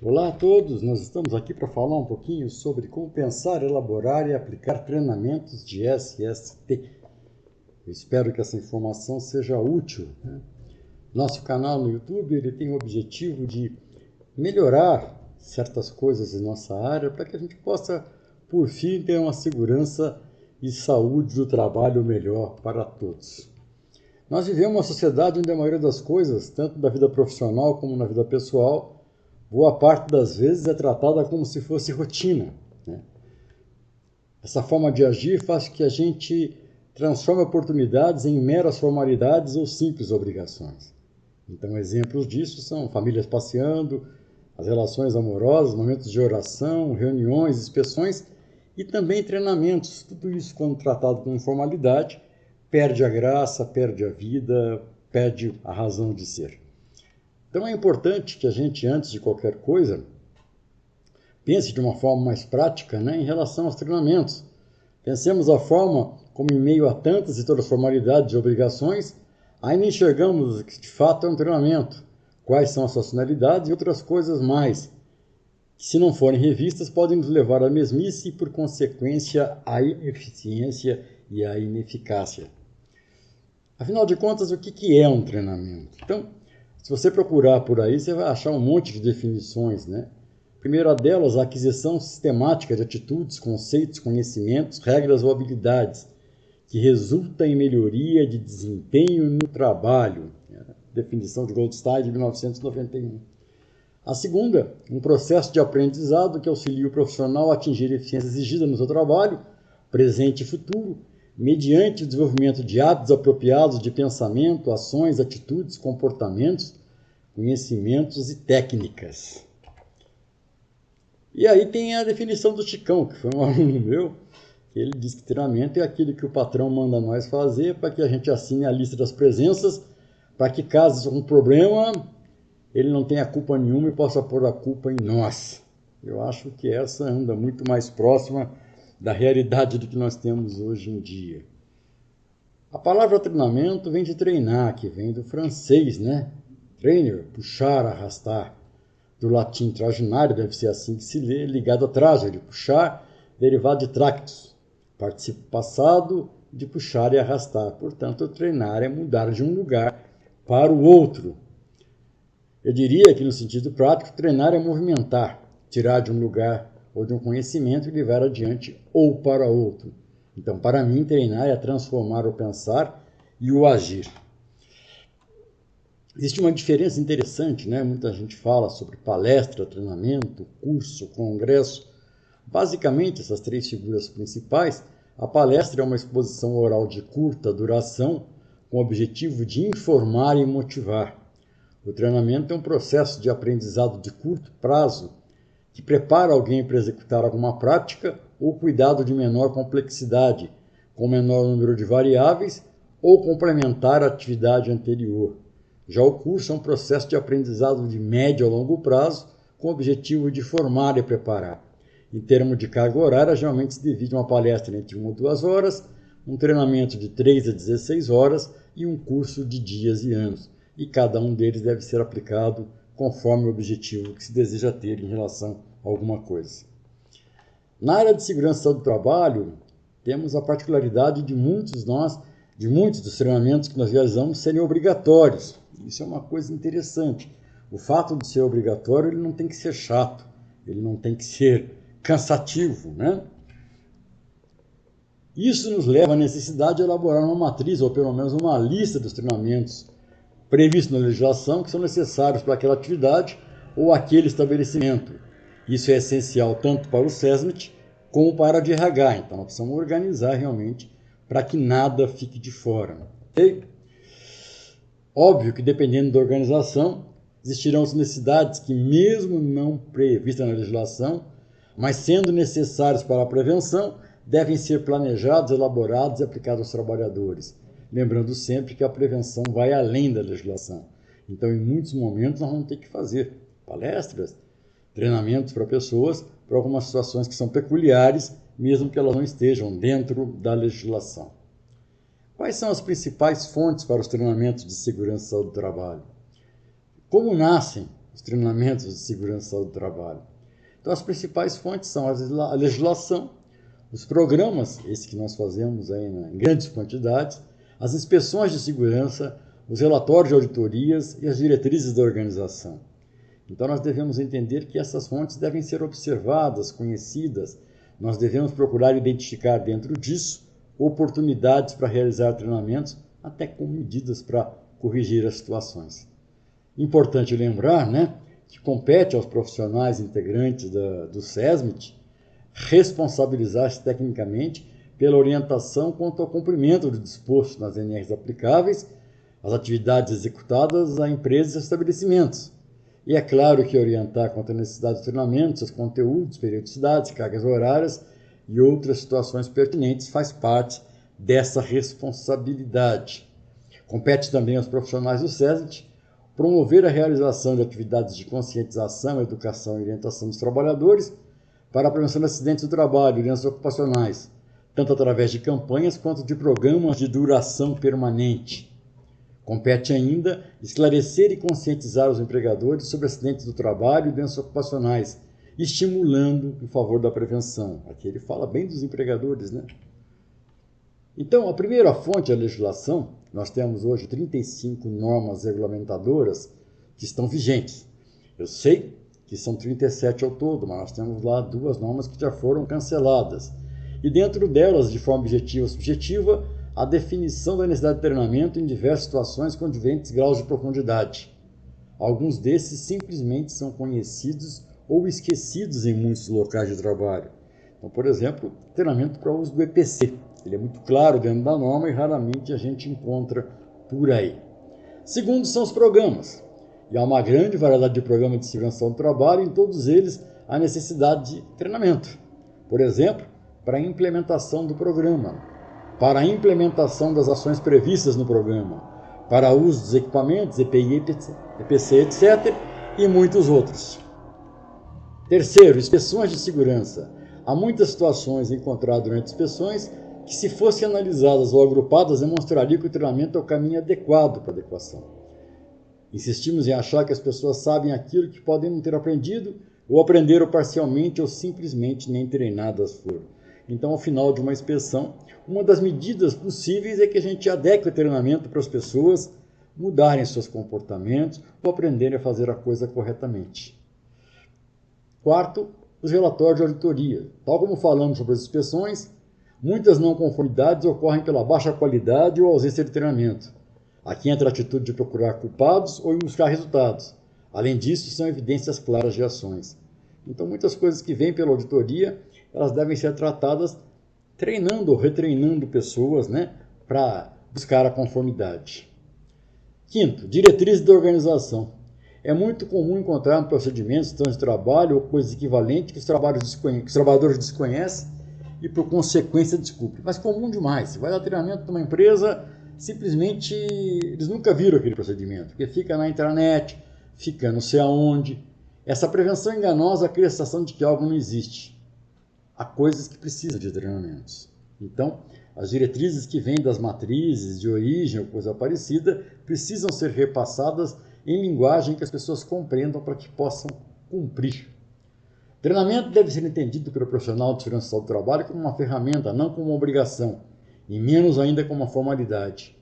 Olá a todos, nós estamos aqui para falar um pouquinho sobre como pensar, elaborar e aplicar treinamentos de SST. Eu espero que essa informação seja útil, né? Nosso canal no YouTube ele tem o objetivo de melhorar certas coisas em nossa área para que a gente possa, por fim, ter uma segurança e saúde do trabalho melhor para todos. Nós vivemos uma sociedade onde a maioria das coisas, tanto da vida profissional como na vida pessoal, boa parte das vezes é tratada como se fosse rotina, né? Essa forma de agir faz que a gente transforme oportunidades em meras formalidades ou simples obrigações. Então, exemplos disso são famílias passeando, as relações amorosas, momentos de oração, reuniões, inspeções e também treinamentos. Tudo isso, quando tratado como formalidade, perde a graça, perde a vida, perde a razão de ser. Então é importante que a gente, antes de qualquer coisa, pense de uma forma mais prática, né, em relação aos treinamentos. Pensemos a forma como, em meio a tantas e todas formalidades e obrigações, ainda enxergamos que de fato é um treinamento, quais são as suas finalidades e outras coisas mais, que se não forem revistas podem nos levar à mesmice e, por consequência, à ineficiência e à ineficácia. Afinal de contas, o que é um treinamento? Então, se você procurar por aí, você vai achar um monte de definições, né? A primeira delas, a aquisição sistemática de atitudes, conceitos, conhecimentos, regras ou habilidades, que resulta em melhoria de desempenho no trabalho. Definição de Goldstein, de 1991. A segunda, um processo de aprendizado que auxilia o profissional a atingir a eficiência exigida no seu trabalho, presente e futuro, mediante o desenvolvimento de hábitos apropriados de pensamento, ações, atitudes, comportamentos, conhecimentos e técnicas. E aí tem a definição do Chicão, que foi um aluno meu, que ele diz que treinamento é aquilo que o patrão manda nós fazer para que a gente assine a lista das presenças, para que caso seja um problema, ele não tenha culpa nenhuma e possa pôr a culpa em nós. Eu acho que essa anda muito mais próxima da realidade do que nós temos hoje em dia. A palavra treinamento vem de treinar, que vem do francês, né? Trainer, puxar, arrastar. Do latim traginário, deve ser assim que se lê, ligado a trazer, de puxar, derivado de tractus, participo passado de puxar e arrastar. Portanto, treinar é mudar de um lugar para o outro. Eu diria que, no sentido prático, treinar é movimentar, tirar de um lugar ou de um conhecimento e levar adiante ou para outro. Então, para mim, treinar é transformar o pensar e o agir. Existe uma diferença interessante, né? Muita gente fala sobre palestra, treinamento, curso, congresso. Basicamente, essas três figuras principais, a palestra é uma exposição oral de curta duração, com o objetivo de informar e motivar. O treinamento é um processo de aprendizado de curto prazo, que prepara alguém para executar alguma prática ou cuidado de menor complexidade, com menor número de variáveis, ou complementar a atividade anterior. Já o curso é um processo de aprendizado de médio a longo prazo, com o objetivo de formar e preparar. Em termos de carga horária, geralmente se divide uma palestra entre 1 ou 2 horas, um treinamento de 3 a 16 horas e um curso de dias e anos. E cada um deles deve ser aplicado conforme o objetivo que se deseja ter em relação a alguma coisa. Na área de segurança do trabalho, temos a particularidade de muitos dos treinamentos que nós realizamos serem obrigatórios. Isso é uma coisa interessante. O fato de ser obrigatório, ele não tem que ser chato, ele não tem que ser cansativo, né? Isso nos leva à necessidade de elaborar uma matriz, ou pelo menos uma lista dos treinamentos previstos na legislação que são necessários para aquela atividade ou aquele estabelecimento. Isso é essencial tanto para o SESMIT como para a de RH. Então, nós precisamos organizar realmente para que nada fique de fora. Okay? Óbvio que, dependendo da organização, existirão as necessidades que, mesmo não previstas na legislação, mas sendo necessários para a prevenção, devem ser planejados, elaborados e aplicados aos trabalhadores. Lembrando sempre que a prevenção vai além da legislação. Então, em muitos momentos, nós vamos ter que fazer palestras, treinamentos para pessoas, para algumas situações que são peculiares, mesmo que elas não estejam dentro da legislação. Quais são as principais fontes para os treinamentos de segurança do trabalho? Como nascem os treinamentos de segurança e saúde do trabalho? Então, as principais fontes são a legislação, os programas, esses que nós fazemos aí em grandes quantidades, as inspeções de segurança, os relatórios de auditorias e as diretrizes da organização. Então, nós devemos entender que essas fontes devem ser observadas, conhecidas. Nós devemos procurar identificar dentro disso oportunidades para realizar treinamentos, até com medidas para corrigir as situações. Importante lembrar, que compete aos profissionais integrantes do SESMIT responsabilizar-se tecnicamente pela orientação quanto ao cumprimento do disposto nas NRs aplicáveis, as atividades executadas a empresas e estabelecimentos. E é claro que orientar quanto à necessidade de treinamento, seus conteúdos, periodicidades, cargas horárias e outras situações pertinentes faz parte dessa responsabilidade. Compete também aos profissionais do SESMIT promover a realização de atividades de conscientização, educação e orientação dos trabalhadores para a prevenção de acidentes do trabalho e doenças ocupacionais, tanto através de campanhas quanto de programas de duração permanente. Compete ainda esclarecer e conscientizar os empregadores sobre acidentes do trabalho e doenças ocupacionais, estimulando em favor da prevenção. Aqui ele fala bem dos empregadores, Então, a primeira fonte é a legislação. Nós temos hoje 35 normas regulamentadoras que estão vigentes. Eu sei que são 37 ao todo, mas nós temos lá 2 normas que já foram canceladas. E dentro delas, de forma objetiva ou subjetiva, a definição da necessidade de treinamento em diversas situações com diferentes graus de profundidade. Alguns desses simplesmente são conhecidos ou esquecidos em muitos locais de trabalho. Então, por exemplo, treinamento para o uso do EPC. Ele é muito claro dentro da norma e raramente a gente encontra por aí. Segundo, são os programas. E há uma grande variedade de programas de segurança do trabalho, em todos eles há necessidade de treinamento. Por exemplo, para a implementação do programa, para a implementação das ações previstas no programa, para o uso dos equipamentos, EPI, EPC, etc., e muitos outros. Terceiro, inspeções de segurança. Há muitas situações encontradas durante inspeções que, se fossem analisadas ou agrupadas, demonstrariam que o treinamento é o caminho adequado para a adequação. Insistimos em achar que as pessoas sabem aquilo que podem não ter aprendido, ou aprenderam parcialmente, ou simplesmente nem treinadas foram. Então, ao final de uma inspeção, uma das medidas possíveis é que a gente adeque o treinamento para as pessoas mudarem seus comportamentos ou aprenderem a fazer a coisa corretamente. Quarto, os relatórios de auditoria. Tal como falamos sobre as inspeções, muitas não conformidades ocorrem pela baixa qualidade ou ausência de treinamento. Aqui entra a atitude de procurar culpados ou buscar resultados. Além disso, são evidências claras de ações. Então, muitas coisas que vêm pela auditoria, elas devem ser tratadas treinando ou retreinando pessoas, para buscar a conformidade. Quinto, diretrizes da organização. É muito comum encontrar no procedimento, de trabalho ou coisas equivalentes que os trabalhadores desconhecem e, por consequência, desculpem. Mas comum demais. Você vai dar treinamento numa empresa, simplesmente eles nunca viram aquele procedimento, porque fica na internet, fica não sei aonde. Essa prevenção enganosa cria a sensação de que algo não existe. Há coisas que precisam de treinamentos. Então, as diretrizes que vêm das matrizes de origem ou coisa parecida precisam ser repassadas em linguagem que as pessoas compreendam para que possam cumprir. Treinamento deve ser entendido pelo profissional de segurança do trabalho como uma ferramenta, não como uma obrigação, e menos ainda como uma formalidade.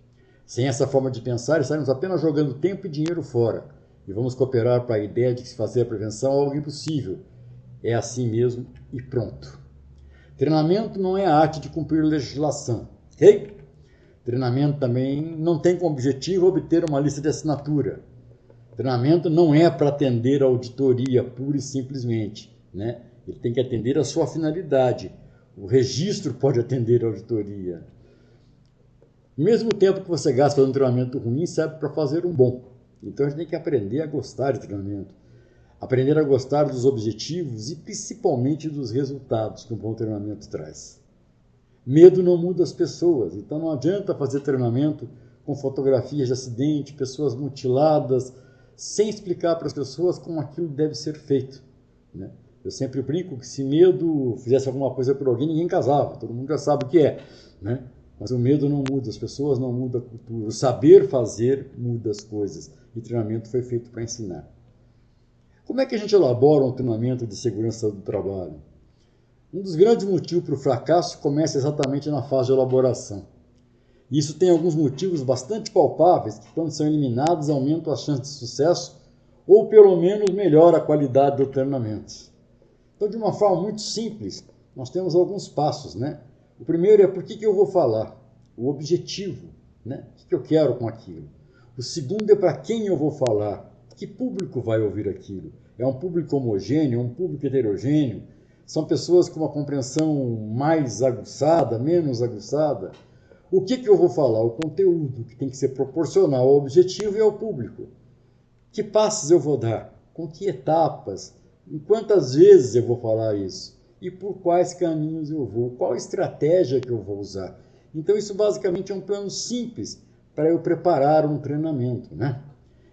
Sem essa forma de pensar, estaremos apenas jogando tempo e dinheiro fora, e vamos cooperar para a ideia de que se fazer a prevenção é algo impossível. É assim mesmo e pronto. Treinamento não é a arte de cumprir legislação, ok? Treinamento também não tem como objetivo obter uma lista de assinatura. Treinamento não é para atender a auditoria, pura e simplesmente, Ele tem que atender a sua finalidade. O registro pode atender a auditoria. Ao mesmo tempo que você gasta fazendo um treinamento ruim, serve para fazer um bom. Então a gente tem que aprender a gostar de treinamento. Aprender a gostar dos objetivos e principalmente dos resultados que um bom treinamento traz. Medo não muda as pessoas, então não adianta fazer treinamento com fotografias de acidente, pessoas mutiladas, sem explicar para as pessoas como aquilo deve ser feito. Eu sempre brinco que se medo fizesse alguma coisa por alguém, ninguém casava, todo mundo já sabe o que é. Mas o medo não muda, as pessoas não mudam a cultura. O saber fazer muda as coisas. E treinamento foi feito para ensinar. Como é que a gente elabora um treinamento de segurança do trabalho? Um dos grandes motivos para o fracasso começa exatamente na fase de elaboração. Isso tem alguns motivos bastante palpáveis que, quando são eliminados, aumentam as chances de sucesso ou, pelo menos, melhora a qualidade do treinamento. Então, de uma forma muito simples, nós temos alguns passos, né? O primeiro é por que eu vou falar, o objetivo, né? O que eu quero com aquilo. O segundo é para quem eu vou falar, que público vai ouvir aquilo. É um público homogêneo, é um público heterogêneo, são pessoas com uma compreensão mais aguçada, menos aguçada. O que eu vou falar? O conteúdo, que tem que ser proporcional ao objetivo e ao público. Que passos eu vou dar? Com que etapas? Em quantas vezes eu vou falar isso? E por quais caminhos eu vou? Qual estratégia que eu vou usar? Então, isso basicamente é um plano simples para eu preparar um treinamento, né?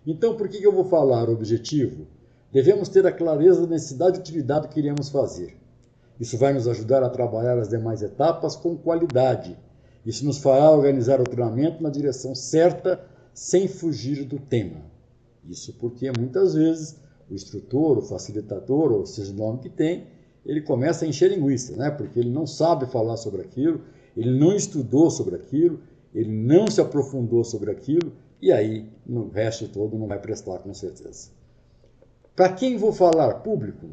Então, por que eu vou falar o objetivo? Devemos ter a clareza da necessidade e utilidade que iremos fazer. Isso vai nos ajudar a trabalhar as demais etapas com qualidade. Isso nos fará organizar o treinamento na direção certa, sem fugir do tema. Isso porque, muitas vezes, o instrutor, o facilitador, ou seja o nome que tem, ele começa a encher linguiça, né? Porque ele não sabe falar sobre aquilo, ele não estudou sobre aquilo, ele não se aprofundou sobre aquilo, e aí no resto todo não vai prestar com certeza. Para quem vou falar? Público.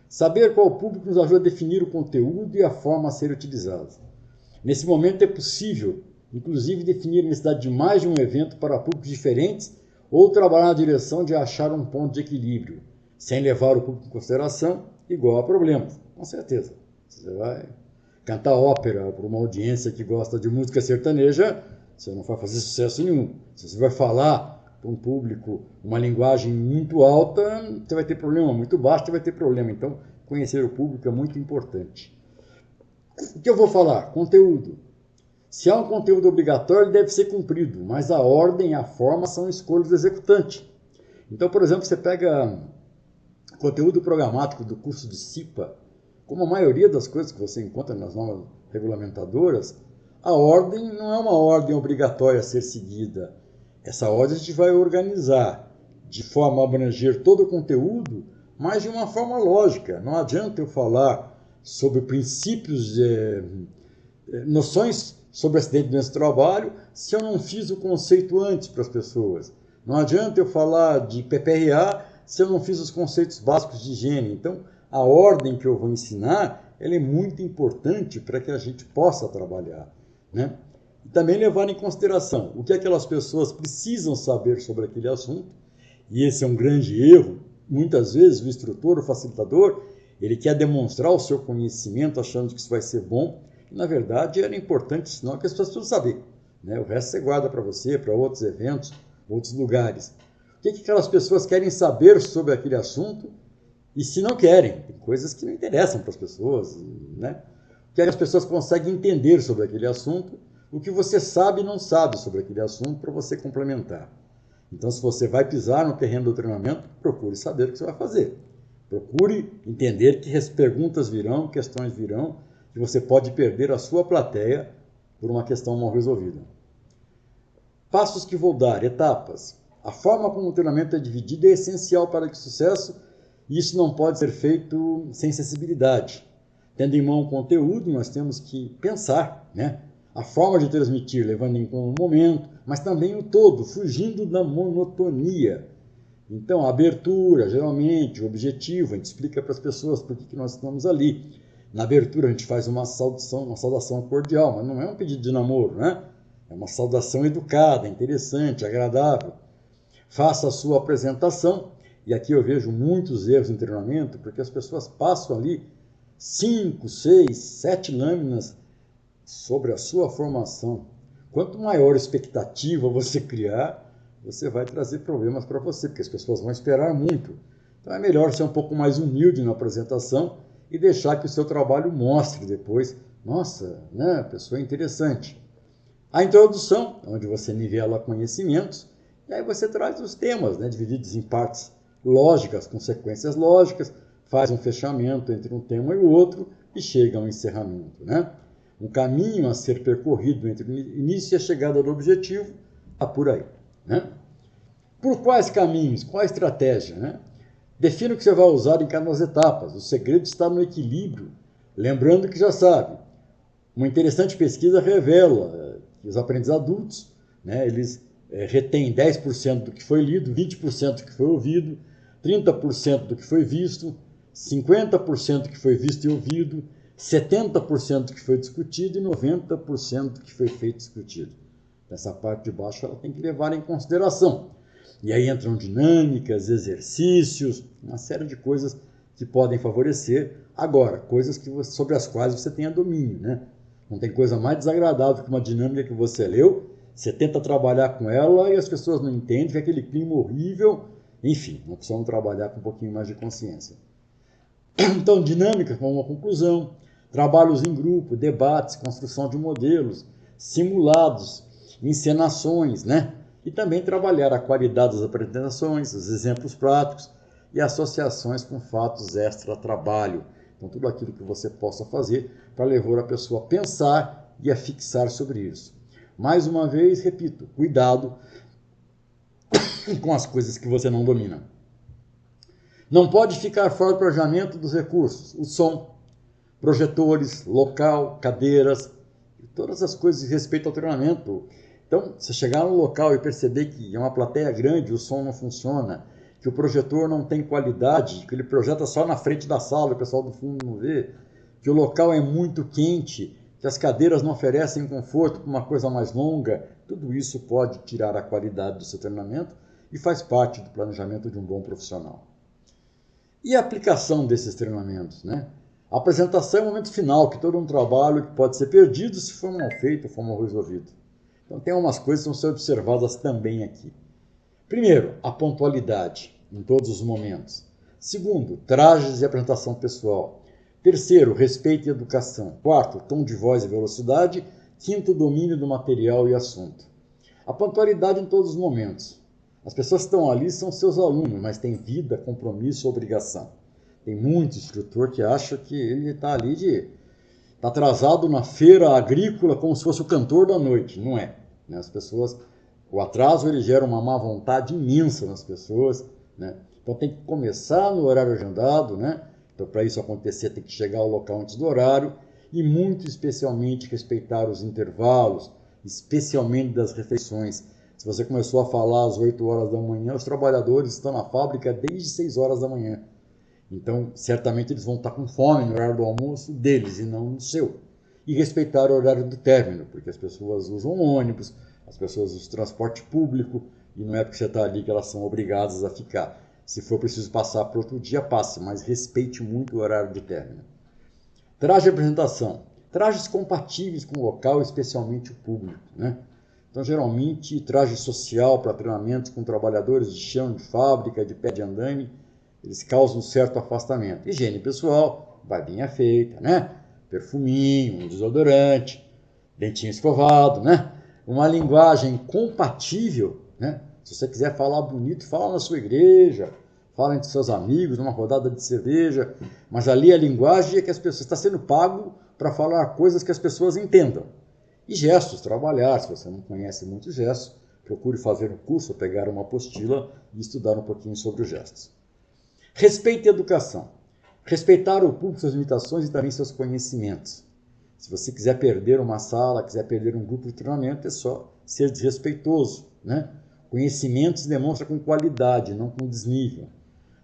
Saber qual público nos ajuda a definir o conteúdo e a forma a ser utilizado. Nesse momento é possível, inclusive, definir a necessidade de mais de um evento para públicos diferentes ou trabalhar na direção de achar um ponto de equilíbrio, sem levar o público em consideração, igual a problemas, com certeza. Você vai cantar ópera para uma audiência que gosta de música sertaneja, você não vai fazer sucesso nenhum. Se você vai falar para um público uma linguagem muito alta, você vai ter problema, muito baixo, você vai ter problema. Então, conhecer o público é muito importante. O que eu vou falar? Conteúdo. Se há um conteúdo obrigatório, ele deve ser cumprido, mas a ordem e a forma são escolhas do executante. Então, por exemplo, você pega conteúdo programático do curso de CIPA, como a maioria das coisas que você encontra nas normas regulamentadoras, a ordem não é uma ordem obrigatória a ser seguida. Essa ordem a gente vai organizar de forma a abranger todo o conteúdo, mas de uma forma lógica. Não adianta eu falar sobre princípios, noções sobre acidente de trabalho se eu não fiz o conceito antes para as pessoas. Não adianta eu falar de PPRA se eu não fiz os conceitos básicos de higiene. Então, a ordem que eu vou ensinar, ela é muito importante para que a gente possa trabalhar, né? E também levar em consideração o que aquelas pessoas precisam saber sobre aquele assunto. E esse é um grande erro. Muitas vezes o instrutor, o facilitador, ele quer demonstrar o seu conhecimento achando que isso vai ser bom. E, na verdade, era importante, senão que as pessoas precisam saber, né? O resto você guarda para você, para outros eventos, outros lugares. O que aquelas pessoas querem saber sobre aquele assunto e se não querem? Tem coisas que não interessam para as pessoas, né? O que as pessoas conseguem entender sobre aquele assunto, o que você sabe e não sabe sobre aquele assunto para você complementar. Então, se você vai pisar no terreno do treinamento, procure saber o que você vai fazer. Procure entender que perguntas virão, questões virão, que você pode perder a sua plateia por uma questão mal resolvida. Passos que vou dar, etapas. A forma como o treinamento é dividido é essencial para o sucesso e isso não pode ser feito sem sensibilidade. Tendo em mão o conteúdo, nós temos que pensar, né? A forma de transmitir, levando em conta o momento, mas também o todo, fugindo da monotonia. Então, a abertura, geralmente, o objetivo, a gente explica para as pessoas por que nós estamos ali. Na abertura, a gente faz uma saudação cordial, mas não é um pedido de namoro, né? É uma saudação educada, interessante, agradável. Faça a sua apresentação, e aqui eu vejo muitos erros em treinamento, porque as pessoas passam ali 5, 6, 7 lâminas sobre a sua formação. Quanto maior expectativa você criar, você vai trazer problemas para você, porque as pessoas vão esperar muito. Então é melhor ser um pouco mais humilde na apresentação e deixar que o seu trabalho mostre depois. Nossa, né, a pessoa é interessante. A introdução, onde você nivela conhecimentos, e aí você traz os temas, né, divididos em partes lógicas, consequências lógicas, faz um fechamento entre um tema e o outro e chega ao encerramento, né? Um caminho a ser percorrido entre o início e a chegada do objetivo, está por aí, né? Por quais caminhos? Qual a estratégia, né? Defina o que você vai usar em cada uma das etapas. O segredo está no equilíbrio. Lembrando que já sabe, uma interessante pesquisa revela que os aprendiz adultos, né, eles retêm 10% do que foi lido, 20% do que foi ouvido, 30% do que foi visto, 50% do que foi visto e ouvido, 70% do que foi discutido e 90% do que foi feito e discutido. Essa parte de baixo ela tem que levar em consideração. E aí entram dinâmicas, exercícios, uma série de coisas que podem favorecer. Agora, coisas sobre as quais você tenha domínio, né? Não tem coisa mais desagradável que uma dinâmica que você leu, você tenta trabalhar com ela e as pessoas não entendem, fica aquele clima horrível. Enfim, nós precisamos trabalhar com um pouquinho mais de consciência. Então, dinâmica com uma conclusão, trabalhos em grupo, debates, construção de modelos, simulados, encenações, né? E também trabalhar a qualidade das apresentações, os exemplos práticos e associações com fatos extra-trabalho. Então, tudo aquilo que você possa fazer para levar a pessoa a pensar e a fixar sobre isso. Mais uma vez, repito, cuidado com as coisas que você não domina. Não pode ficar fora do planejamento dos recursos, o som, projetores, local, cadeiras, todas as coisas de respeito ao treinamento. Então, você chegar no local e perceber que é uma plateia grande, o som não funciona, que o projetor não tem qualidade, que ele projeta só na frente da sala, o pessoal do fundo não vê, que o local é muito quente, que as cadeiras não oferecem conforto para uma coisa mais longa, tudo isso pode tirar a qualidade do seu treinamento e faz parte do planejamento de um bom profissional. E a aplicação desses treinamentos, né? A apresentação é o momento final, que todo um trabalho que pode ser perdido se for mal feito ou for mal resolvido. Então tem umas coisas que vão ser observadas também aqui. Primeiro, a pontualidade em todos os momentos. Segundo, trajes e apresentação pessoal. Terceiro, respeito e educação. Quarto, tom de voz e velocidade. Quinto, domínio do material e assunto. A pontualidade em todos os momentos. As pessoas que estão ali são seus alunos, mas têm vida, compromisso, obrigação. Tem muito instrutor que acha que ele está ali está atrasado na feira agrícola como se fosse o cantor da noite. Não é. Né? As pessoas, o atraso ele gera uma má vontade imensa nas pessoas. Né? Então tem que começar no horário agendado. Né? Então para isso acontecer tem que chegar ao local antes do horário e muito especialmente respeitar os intervalos, especialmente das refeições. Se você começou a falar às 8 horas da manhã, os trabalhadores estão na fábrica desde 6 horas da manhã. Então, certamente eles vão estar com fome no horário do almoço deles e não no seu. E respeitar o horário do término, porque as pessoas usam ônibus, as pessoas usam transporte público, e não é porque você está ali que elas são obrigadas a ficar. Se for preciso passar para outro dia, passe, mas respeite muito o horário de término. Traje de apresentação. Trajes compatíveis com o local, especialmente o público, né? Então, geralmente, traje social para treinamentos com trabalhadores de chão, de fábrica, de pé de andaime, eles causam um certo afastamento. Higiene pessoal, barbinha feita, né? Perfuminho, um desodorante, dentinho escovado, né? Uma linguagem compatível, né? Se você quiser falar bonito, fala na sua igreja, fala entre seus amigos, numa rodada de cerveja, mas ali a linguagem é que as pessoas está sendo pago para falar coisas que as pessoas entendam. E gestos, trabalhar, se você não conhece muitos gestos, procure fazer um curso, pegar uma apostila e estudar um pouquinho sobre os gestos. Respeito e educação. Respeitar o público, suas limitações e também seus conhecimentos. Se você quiser perder uma sala, quiser perder um grupo de treinamento, é só ser desrespeitoso, né? Conhecimento se demonstra com qualidade, não com desnível.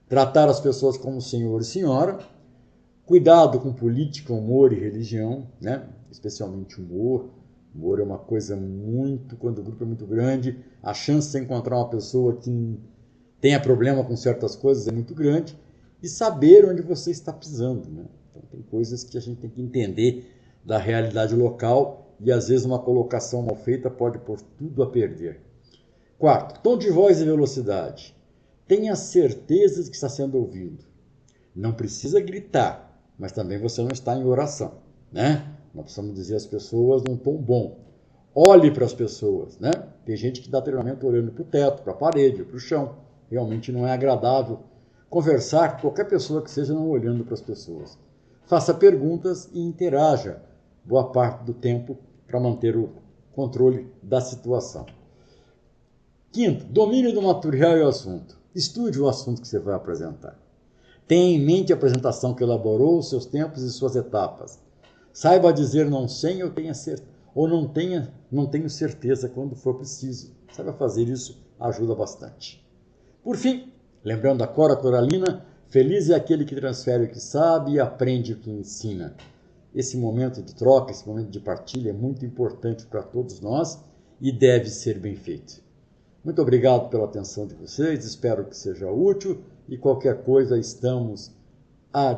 Tratar as pessoas como senhor e senhora. Cuidado com política, humor e religião, né? Especialmente humor. Humor é uma coisa muito, quando o grupo é muito grande, a chance de você encontrar uma pessoa que tenha problema com certas coisas é muito grande, e saber onde você está pisando, né? Então tem coisas que a gente tem que entender da realidade local e às vezes uma colocação mal feita pode pôr tudo a perder. Quarto, tom de voz e velocidade. Tenha certeza de que está sendo ouvido. Não precisa gritar, mas também você não está em oração, né? Nós precisamos dizer às pessoas num tom bom. Olhe para as pessoas, né? Tem gente que dá treinamento olhando para o teto, para a parede, para o chão. Realmente não é agradável conversar com qualquer pessoa que seja não olhando para as pessoas. Faça perguntas e interaja boa parte do tempo para manter o controle da situação. Quinto, domínio do material e o assunto. Estude o assunto que você vai apresentar. Tenha em mente a apresentação que elaborou, seus tempos e suas etapas. Saiba dizer não sei ou não tenho certeza quando for preciso. Saiba fazer isso, ajuda bastante. Por fim, lembrando a Cora Coralina, feliz é aquele que transfere o que sabe e aprende o que ensina. Esse momento de troca, esse momento de partilha é muito importante para todos nós e deve ser bem feito. Muito obrigado pela atenção de vocês, espero que seja útil e qualquer coisa estamos à